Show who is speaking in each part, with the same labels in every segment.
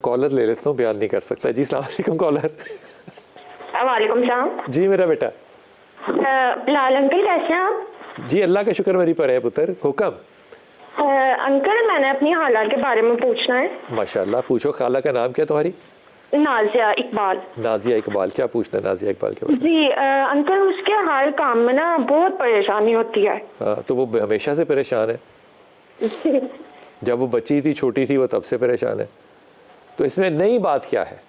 Speaker 1: Collar ले लेता हूँ, बयान नहीं कर सकता। जी सलाम अलैकुम कॉलर।
Speaker 2: वालेकुम सलाम।
Speaker 1: जी मेरा बेटा।
Speaker 2: बिलाल अंकल कैसे हैं आप?
Speaker 1: जी अल्लाह का शुक्र मेरी पर है पुत्र, हुक्म।
Speaker 2: अंकल मैंने अपनी खाला के बारे में पूछना है।
Speaker 1: माशाल्लाह, पूछो। खाला का नाम क्या तुम्हारी?
Speaker 2: नाजिया इकबाल।
Speaker 1: नाजिया इकबाल, क्या पूछना है नाजिया इकबाल के बारे में?
Speaker 2: जी अंकल उसके हर काम में ना बहुत परेशानी होती है।
Speaker 1: हाँ, तो वो हमेशा से परेशान है। जब वो बच्ची थी, छोटी थी, वो तब से परेशान है। तो इसमें नई बात क्या है?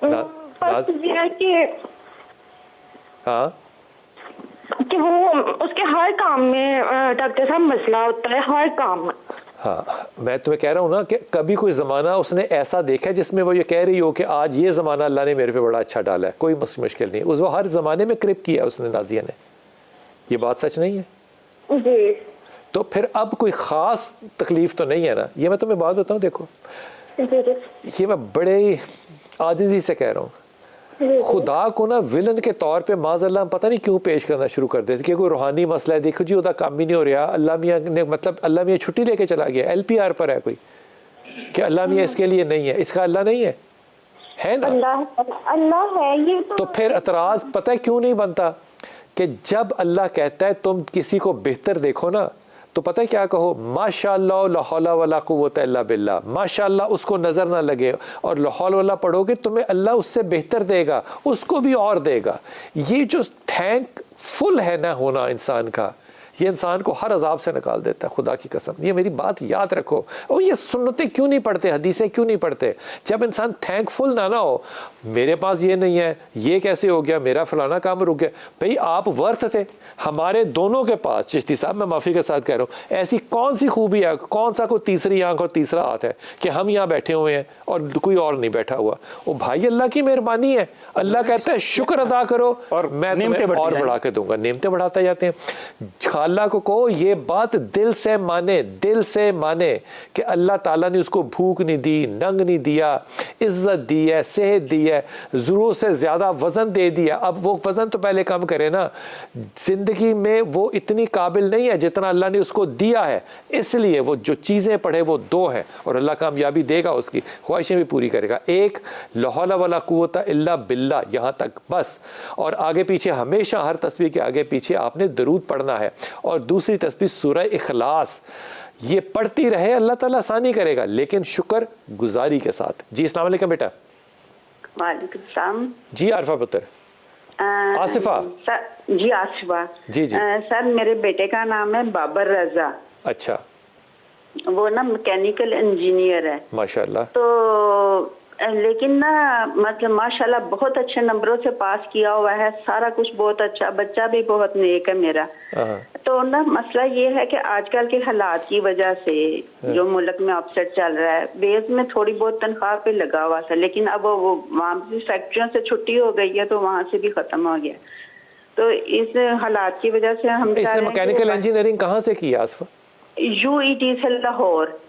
Speaker 2: बस ये है
Speaker 1: हाँ
Speaker 2: कि वो उसके हर काम में डॉक्टर साहब मसला होता है, हर काम में।
Speaker 1: हाँ, मैं तुम्हें कह रहा हूँ ना कि कभी कोई ज़माना उसने ऐसा देखा है जिसमें वो ये कह रही हो कि आज ये ज़माना अल्लाह ने मेरे पे बड़ा अच्छा डाला है। कोई मुश्किल नहीं, उस वो हर ज़माने में क्रिप किया उसने, नाजिया ने। ये बात सच नहीं है?
Speaker 2: जी।
Speaker 1: तो फिर अब कोई ख़ास तकलीफ़ तो नहीं है ना? ये मैं तुम्हें बात बताऊँ, देखो ये मैं बड़े ही आजिज़ी से कह रहा हूँ। खुदा को ना विलन के तौर पे माज़अल्लाह पता नहीं क्यों पेश करना शुरू कर देते कि कोई रूहानी मसला है, देखो जी उसका काम ही नहीं हो रहा, अल्लाह मियाँ ने मतलब अल्लाह मियाँ छुट्टी लेके चला गया, LPR पर है कोई कि अल्लाह मियाँ इसके लिए नहीं है, इसका अल्लाह नहीं है ना?
Speaker 2: अल्लाह है ये
Speaker 1: तो फिर एतराज़ पता है क्यों नहीं बनता कि जब अल्लाह कहता है तुम किसी को बेहतर देखो ना, तो पता है क्या कहो? माशाअल्लाह ला हौला वला कुव्वता इल्ला बिल्लाह। माशाअल्लाह उसको नज़र ना लगे, और ला हौला वला पढ़ोगे तुम्हें अल्लाह उससे बेहतर देगा, उसको भी और देगा। ये जो थैंकफुल है ना होना इंसान का, ये इंसान को हर अजाब से निकाल देता है, खुदा की कसम। ये मेरी बात याद रखो। और ये सुन्नतें क्यों नहीं पढ़ते, हदीसें क्यों नहीं पढ़ते? जब इंसान थैंकफुल ना हो, मेरे पास ये नहीं है, ये कैसे हो गया, मेरा फलाना काम रुक गया। भाई आप वर्थ थे, हमारे दोनों के पास, चिश्ती साहब मैं माफ़ी के साथ कह रहा हूँ, ऐसी कौन सी खूबी है, कौन सा कोई तीसरी आंख और तीसरा हाथ है कि हम यहाँ बैठे हुए हैं और कोई और नहीं बैठा हुआ? वो भाई अल्लाह की मेहरबानी है। अल्लाह कहता है शुक्र अदा करो और मैं तुम्हें और बढ़ा के दूंगा। नेमतें बढ़ाते जाते हैं। खाला को कहो ये बात दिल से माने, दिल से माने कि अल्लाह ताला ने उसको भूख नहीं दी, नंग नहीं दिया, इज्जत दी है, सेहत दी है, ज़रूरत से ज़्यादा वज़न दे दिया। अब वो वज़न तो पहले कम करे ना। ज़िंदगी में वो इतनी काबिल नहीं है जितना अल्लाह ने उसको दिया है, इसलिए वो जो चीज़ें पढ़े वो दो हैं, और अल्लाह कामयाबी देगा, उसकी ख्वाहिशें भी पूरी करेगा। एक ला हौला वला कुव्वता इल्ला बिल्लाह, यहाँ तक बस। और आगे पीछे हमेशा हर तस्बीह के आगे पीछे आपने दरूद पढ़ना है। और दूसरी तस्बीह सूरह इखलास, ये पढ़ती रहे, अल्लाह ताला आसानी करेगा, लेकिन शुक्र गुजारी के साथ। जी अस्सलाम वालेकुम बेटा।
Speaker 3: वालेकुम सलाम।
Speaker 1: जी आरफा पुत्र। आसिफा
Speaker 3: जी आसिफा
Speaker 1: जी जी।
Speaker 3: सर मेरे बेटे का नाम है बाबर रजा।
Speaker 1: अच्छा।
Speaker 3: वो ना मैकेनिकल इंजीनियर है
Speaker 1: माशाल्लाह।
Speaker 3: तो लेकिन ना मतलब माशाल्लाह बहुत अच्छे नंबरों से पास किया हुआ है, सारा कुछ बहुत अच्छा, बच्चा भी बहुत नेक है मेरा। तो ना मसला ये है कि आजकल के हालात की वजह से जो मुल्क में अपसेट चल रहा है, बेस में थोड़ी बहुत तनख्वाह पे लगा हुआ था, लेकिन अब वो वहाँ भी फैक्ट्रियों से छुट्टी हो गई है तो वहाँ से भी खत्म हो गया। तो इस हालात की वजह से हम
Speaker 1: इसने मैकेनिकल इंजीनियरिंग कहाँ से की आसफा?
Speaker 3: UET से लाहौर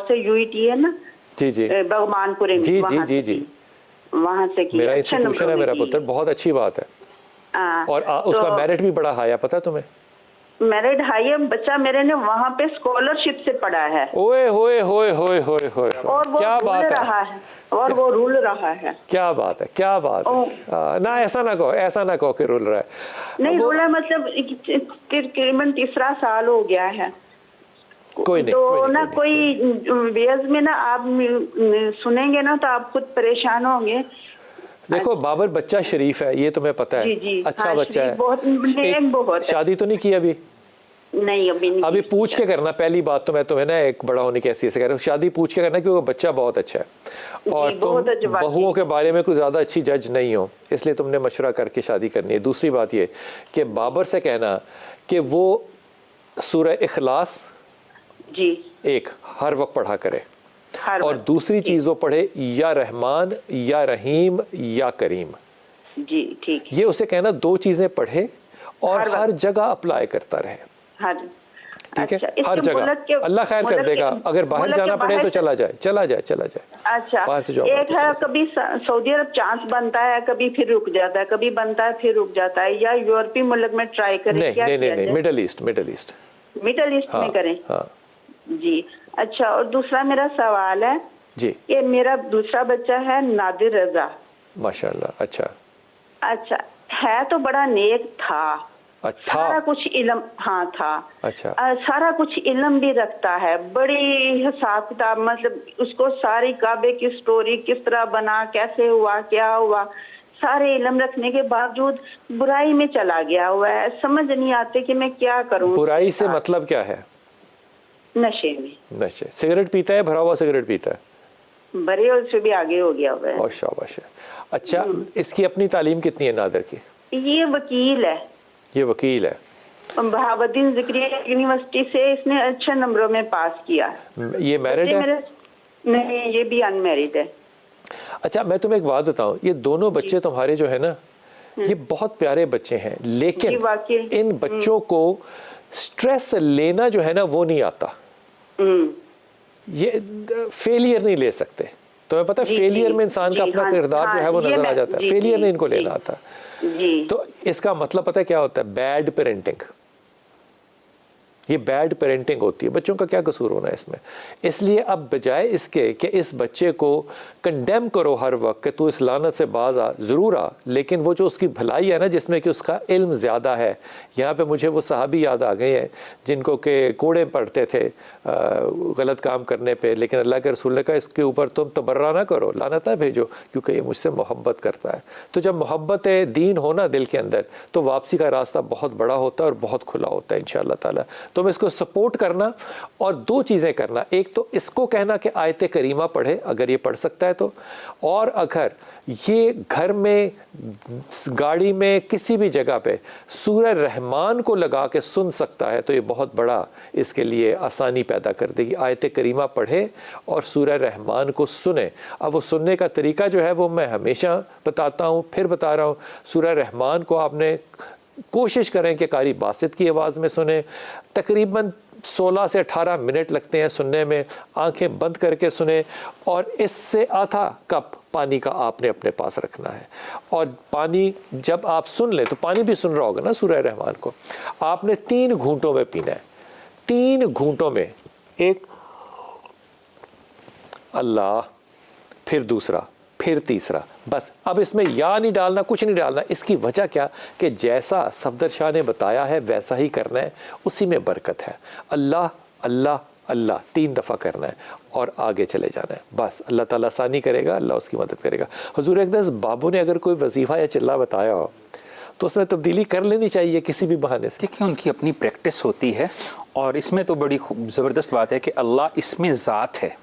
Speaker 3: से UET है ना
Speaker 1: जी जी,
Speaker 3: भगवानपुर में,
Speaker 1: जी जी जी जी,
Speaker 3: वहाँ से की।
Speaker 1: मेरा इंस्टीट्यूशन है मेरा पुत्र, बहुत अच्छी बात है। और उसका मेरिट भी बड़ा हाई है, पता है तुम्हें?
Speaker 3: मेरिट हाई है, बच्चा मेरे ने वहाँ पे स्कॉलरशिप से पढ़ा है।
Speaker 1: ओए होए होए होए होए होए,
Speaker 3: और वो
Speaker 1: क्या बात
Speaker 3: रहा है, और वो रूल रहा है।
Speaker 1: क्या बात है, क्या बात है। ना ऐसा ना कहो, ऐसा ना कहो कि रूल रहा है।
Speaker 3: नहीं रूल है, मतलब तकरीबन तीसरा साल हो गया है।
Speaker 1: कोई नहीं,
Speaker 3: तो ना कोई बेस में ना आप सुनेंगे ना तो आप खुद परेशान होंगे।
Speaker 1: देखो बाबर बच्चा शरीफ है, ये तुम्हें पता है।
Speaker 3: जी जी,
Speaker 1: अच्छा बच्चा है,
Speaker 3: बहुत
Speaker 1: शादी तो नहीं की अभी?
Speaker 3: नहीं अभी नहीं।
Speaker 1: अभी पूछ के करना, पहली बात तो मैं तुम्हें ना एक बड़ा होने की हैसियत से कह रहा हूँ, शादी पूछ के करना क्योंकि बच्चा बहुत अच्छा है और तुम बहुओं के बारे में कुछ ज़्यादा अच्छी जज नहीं हो, इसलिए तुमने मशवरा करके शादी करनी है। दूसरी बात ये कि बाबर से कहना कि वो सूरह इखलास
Speaker 3: जी
Speaker 1: एक हर वक्त पढ़ा करे, और दूसरी चीज़ वो पढ़े या रहमान या रहीम या करीम।
Speaker 3: जी ठीक।
Speaker 1: ये उसे कहना दो चीज़ें पढ़े और हर जगह अप्लाई करता रहे। ठीक है, हर जगह अल्लाह खैर कर देगा। अगर बाहर जाना पड़े तो चला जाए, चला जाए, चला जाए।
Speaker 3: अच्छा,
Speaker 1: बाहर से जॉब
Speaker 3: एक है कभी सऊदी अरब चांस बनता है, कभी फिर रुक जाता है, कभी बनता है फिर रुक जाता है, या यूरोपीय मुल्क में ट्राई करें?
Speaker 1: नहीं नहीं नहीं, मिडल ईस्ट, मिडल ईस्ट
Speaker 3: में करें। जी अच्छा, और दूसरा मेरा सवाल है
Speaker 1: जी।
Speaker 3: कि मेरा दूसरा बच्चा है नादिर रजा।
Speaker 1: माशाल्लाह। अच्छा
Speaker 3: अच्छा, है तो बड़ा नेक था,
Speaker 1: अच्छा।
Speaker 3: सारा कुछ इल्म, हाँ था।
Speaker 1: अच्छा।
Speaker 3: सारा कुछ इल्म भी रखता है, बड़ी हिसाब किताब, मतलब उसको सारी काबे की स्टोरी किस तरह बना, कैसे हुआ, क्या हुआ, सारे इल्म रखने के बावजूद बुराई में चला गया हुआ है। समझ नहीं आते कि मैं क्या करूं।
Speaker 1: बुराई से मतलब क्या है?
Speaker 3: नशे में।
Speaker 1: नशे। सिगरेट पीता है? भरा हुआ सिगरेट पीता है?
Speaker 3: बड़े और से भी आगे हो गया हुआ है।
Speaker 1: और शाबाश है। अच्छा, इसकी अपनी तालीम कितनी है नादिर की?
Speaker 3: ये वकील है।
Speaker 1: ये वकील है।
Speaker 3: बहावुद्दीन ज़िक्रिया यूनिवर्सिटी से इसने अच्छे नंबरों में पास किया।
Speaker 1: ये मैरिड है?
Speaker 3: नहीं, ये भी अनमैरिड है।
Speaker 1: अच्छा, मैं तुम्हें एक बात बताऊं, ये दोनों बच्चे तुम्हारे जो है ना, ये बहुत प्यारे बच्चे हैं, लेकिन इन बच्चों को स्ट्रेस लेना जो है ना वो नहीं आता। ये फेलियर नहीं ले सकते। तुम्हें पता है फेलियर में इंसान का अपना किरदार जो है वो नजर आ जाता है। फेलियर नहीं इनको लेना आता। तो इसका मतलब पता है क्या होता है? Bad parenting. ये बैड पेरेंटिंग होती है। बच्चों का क्या कसूर होना है इसमें? इसलिए अब बजाय इसके कि इस बच्चे को कंडेम करो हर वक्त कि तू इस लानत से बाज आ, ज़रूर आ, लेकिन वो जो उसकी भलाई है ना, जिसमें कि उसका इल्म ज़्यादा है। यहाँ पे मुझे वो सहाबी याद आ गए हैं जिनको के कोड़े पड़ते थे गलत काम करने पे, लेकिन अल्लाह के रसूल ने कहा इसके ऊपर तुम तबर्रा ना करो, लानत है भेजो, क्योंकि ये मुझसे मोहब्बत करता है। तो जब मोहब्बत दीन होना दिल के अंदर, तो वापसी का रास्ता बहुत बड़ा होता है और बहुत खुला होता है इंशाअल्लाह ताला। तुम इसको सपोर्ट करना और दो चीज़ें करना, एक तो इसको कहना कि आयत करीमा पढ़े अगर ये पढ़ सकता है तो, और अगर ये घर में, गाड़ी में, किसी भी जगह पे सूरह रहमान को लगा के सुन सकता है तो ये बहुत बड़ा इसके लिए आसानी पैदा कर देगी। आयत करीमा पढ़े और सूरह रहमान को सुने। अब वो सुनने का तरीका जो है वो मैं हमेशा बताता हूँ, फिर बता रहा हूँ। सूरह रहमान को आपने कोशिश करें कि कारी बासित की आवाज़ में सुने। तकरीबन 16 से 18 मिनट लगते हैं सुनने में। आंखें बंद करके सुने और इससे आधा कप पानी का आपने अपने पास रखना है। और पानी जब आप सुन लें तो पानी भी सुन रहा होगा ना सूरह रहमान को, आपने 3 घूंटों में पीना है। 3 घूंटों में, एक अल्लाह, फिर दूसरा, फिर तीसरा, बस। अब इसमें या नहीं डालना, कुछ नहीं डालना। इसकी वजह क्या कि जैसा सफदर शाह ने बताया है वैसा ही करना है, उसी में बरकत है। अल्लाह अल्लाह अल्लाह 3 दफ़ा करना है और आगे चले जाना है, बस। अल्लाह ताला आसानी करेगा, अल्लाह उसकी मदद करेगा। हुजूर अक़दस बाबू ने अगर कोई वजीफ़ा या चिल्ला बताया हो तो उसमें तब्दीली कर लेनी चाहिए किसी भी बहाने से।
Speaker 4: देखिए, उनकी अपनी प्रैक्टिस होती है और इसमें तो बड़ी ज़बरदस्त बात है कि अल्लाह इसमें ज़ात है,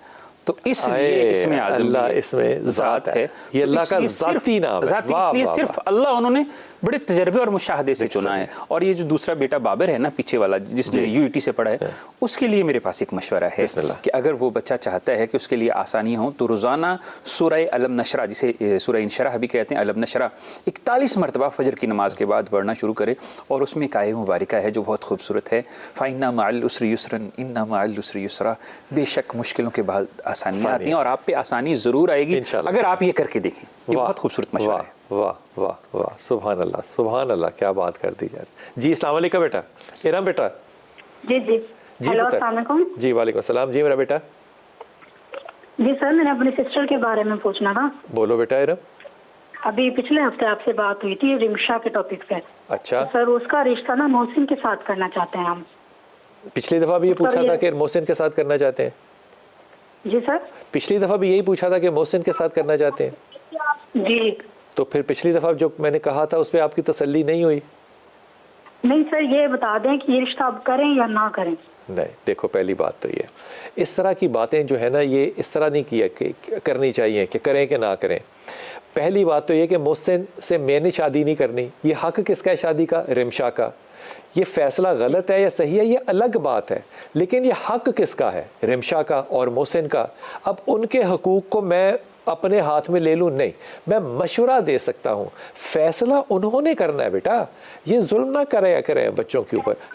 Speaker 4: तो इसलिए इसमें
Speaker 1: अल्लाह इसमें ज़ात है। ये अल्लाह का ज़ाती नाम है।
Speaker 4: इसलिए सिर्फ अल्लाह उन्होंने बड़े तजर्बे और मुशाहदे से चुना है। और ये जो दूसरा बेटा बाबर है ना, पीछे वाला जिसने यूईटी से पढ़ा है, उसके लिए मेरे पास एक मशवरा है कि अगर वो बच्चा चाहता है कि उसके लिए आसानी हो तो रोज़ाना सूरह अलम नशरा, जिसे सूरह इंशराह भी कहते हैं, अलम नशरा 41 मरतबा फजर की नमाज के बाद पढ़ना शुरू करे। और उसमें एक आयत मुबारका है जो बहुत खूबसूरत है, फ़इन्ना मअल उसरि युस्रन इन्ना मअल उसरि युस्रा। बेशक मुश्किलों के बाद आसानियाँ आती हैं और आप पे आसानी ज़रूर आएगी अगर आप ये करके देखें। ये बहुत खूबसूरत मशवरा है।
Speaker 1: वाह वाह वाह, सुभान अल्लाह, सुभान अल्लाह, क्या बात कर दी यार। जी अस्सलाम वालेकुम बेटा। इरम बेटा।
Speaker 2: जी जी हेलो, अस्सलाम वालेकुम।
Speaker 1: जी वालेकुम सलाम। जी मेरा बेटा।
Speaker 2: जी सर, मैंने अपनी सिस्टर के बारे में पूछना था।
Speaker 1: बोलो बेटा इरम।
Speaker 2: अभी पिछले हफ्ते आपसे बात हुई थी रिमशा के टॉपिक पे।
Speaker 1: अच्छा।
Speaker 2: तो सर, उसका रिश्ता ना मोहसिन के साथ करना चाहते हैं हम।
Speaker 1: पिछली दफ़ा भी ये पूछा था कि मोहसिन के साथ करना चाहते हैं?
Speaker 2: जी सर।
Speaker 1: पिछली दफ़ा भी यही पूछा था कि मोहसिन के साथ करना चाहते हैं?
Speaker 2: जी।
Speaker 1: तो फिर पिछली दफ़ा जो मैंने कहा था उस पर आपकी तसल्ली नहीं हुई?
Speaker 2: नहीं सर, ये बता दें कि ये रिश्ता अब करें या ना करें।
Speaker 1: नहीं, देखो पहली बात तो ये, इस तरह की बातें जो है ना, ये इस तरह नहीं किया कि करनी चाहिए कि करें कि ना करें। पहली बात तो ये कि मोहसिन से मैंने शादी नहीं करनी। ये हक किसका है शादी का? रिमशा का। ये फैसला गलत है या सही है ये अलग बात है, लेकिन ये हक किसका है? रिमशा का और मोहसिन का। अब उनके हकूक़ को मैं अपने हाथ में ले लूँ? नहीं, मैं मशवरा दे सकता हूँ, फैसला उन्होंने करना है बेटा। ये जुल्म ना करें बच्चों के ऊपर।